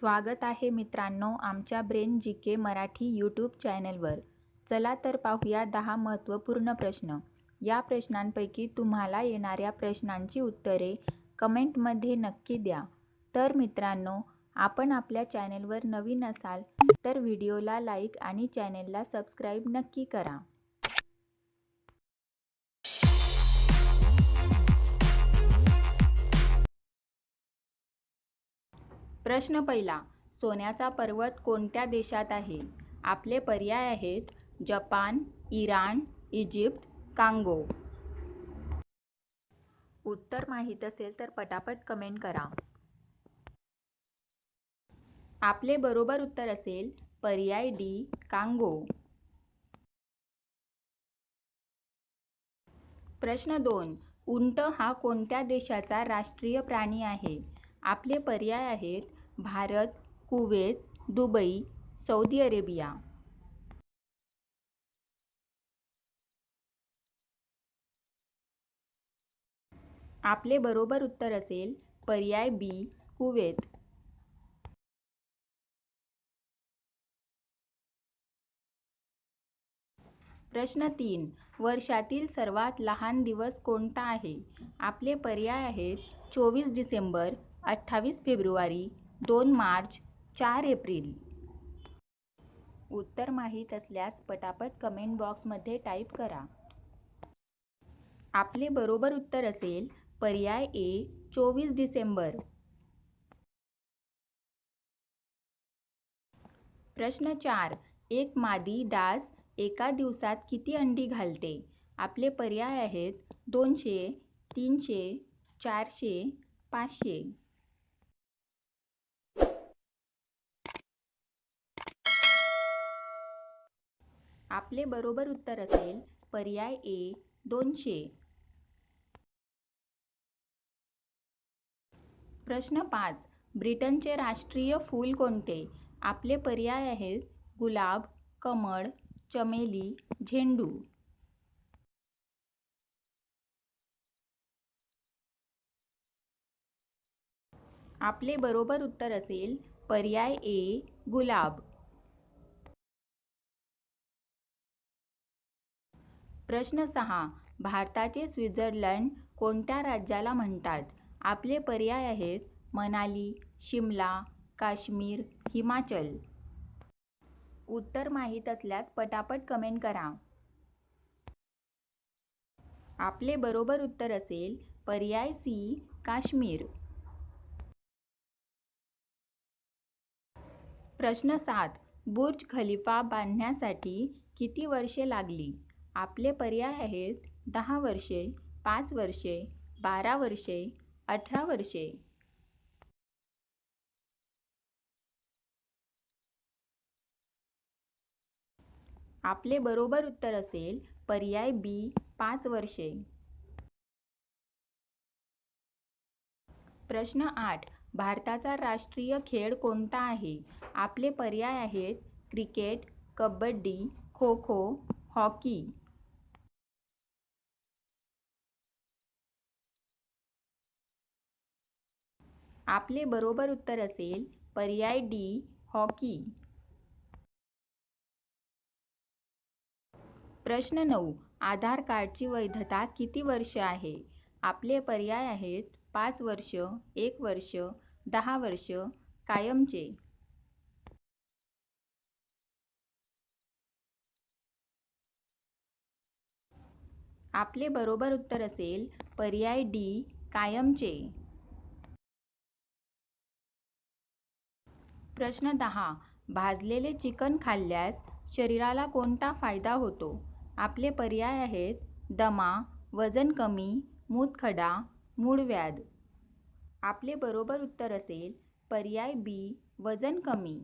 स्वागत आहे मित्रांनो आमच्या ब्रेन जी के मराठी यूट्यूब चॅनलवर। चला तर पाहूया 10 महत्त्वपूर्ण प्रश्न। या प्रश्नांपैकी तुम्हाला येणाऱ्या प्रश्नांची उत्तरे कमेंटमध्ये नक्की द्या। तर मित्रांनो, आपण आपल्या चॅनलवर नवीन असाल तर व्हिडिओला लाईक आणि चॅनलला सबस्क्राईब नक्की करा। प्रश्न पहिला, सोन्याचा पर्वत कोणत्या देशात आहे? आपले पर्याय आहेत जपान, इराण, इजिप्त, कांगो। उत्तर माहीत असेल तर पटापट कमेंट करा। आपले बरोबर उत्तर असेल पर्याय डी, कांगो। प्रश्न 2, उंट हा कोणत्या देशाचा राष्ट्रीय प्राणी आहे? आपले पर्याय आहेत Bharat, Kuwait, Dubai, Saudi Arabia. आपले बरोबर उत्तर असेल पर्याय बी, कुवेत। प्रश्न 3, वर्षातील सर्वात लहान दिवस कोणता आहे? आपले पर्याय आहेत 24 डिसेंबर, 28 फेब्रुवारी, 2 मार्च, 4 एप्रिल। उत्तर माहीत असल्यास पटापट कमेंट बॉक्समध्ये टाईप करा। आपले बरोबर उत्तर असेल पर्याय ए, 24 डिसेंबर। प्रश्न 4, एक मादी डास एका दिवसात किती अंडी घालते? आपले पर्याय आहेत 200, 300, 400, 500। आपले बरोबर उत्तर असेल पर्याय ए, 200। प्रश्न 5, ब्रिटनचे राष्ट्रीय फूल कोणते? आपले पर्याय आहेत गुलाब, कमळ, चमेली, झेंडू। आपले बरोबर उत्तर असेल पर्याय ए, गुलाब। प्रश्न 6, भारताचे स्वित्झर्लंड कोणत्या राज्याला म्हणतात? आपले पर्याय आहेत मनाली, शिमला, काश्मीर, हिमाचल। उत्तर माहीत असल्यास पटापट कमेंट करा। आपले बरोबर उत्तर असेल पर्याय सी, काश्मीर। प्रश्न 7, बुर्ज खलिफा बांधण्यासाठी किती वर्षे लागली? आपले पर्याय आहेत 10 वर्षे, 5 वर्षे, 12 वर्षे, 18 वर्षे। आपले बरोबर उत्तर असेल पर्याय बी, 5 वर्षे। प्रश्न 8, भारताचा राष्ट्रीय खेळ कोणता आहे? आपले पर्याय आहेत क्रिकेट, कबड्डी, खो खो, हॉकी। आपले बरोबर उत्तर असेल पर्याय डी, हॉकी। प्रश्न 9, आधार कार्डची वैधता किती वर्ष आहे? आपले पर्याय आहेत 5 वर्ष, 1 वर्ष, 10 वर्ष, कायमचे। आपले बरोबर उत्तर असेल पर्याय डी, कायमचे। प्रश्न 10, भाजलेले चिकन खाल्ल्यास शरीराला कोणता फायदा होतो? आपले पर्याय आहेत दमा, वजन कमी, मूतखडा, मूळव्याध। आपले बरोबर उत्तर असेल पर्याय बी, वजन कमी।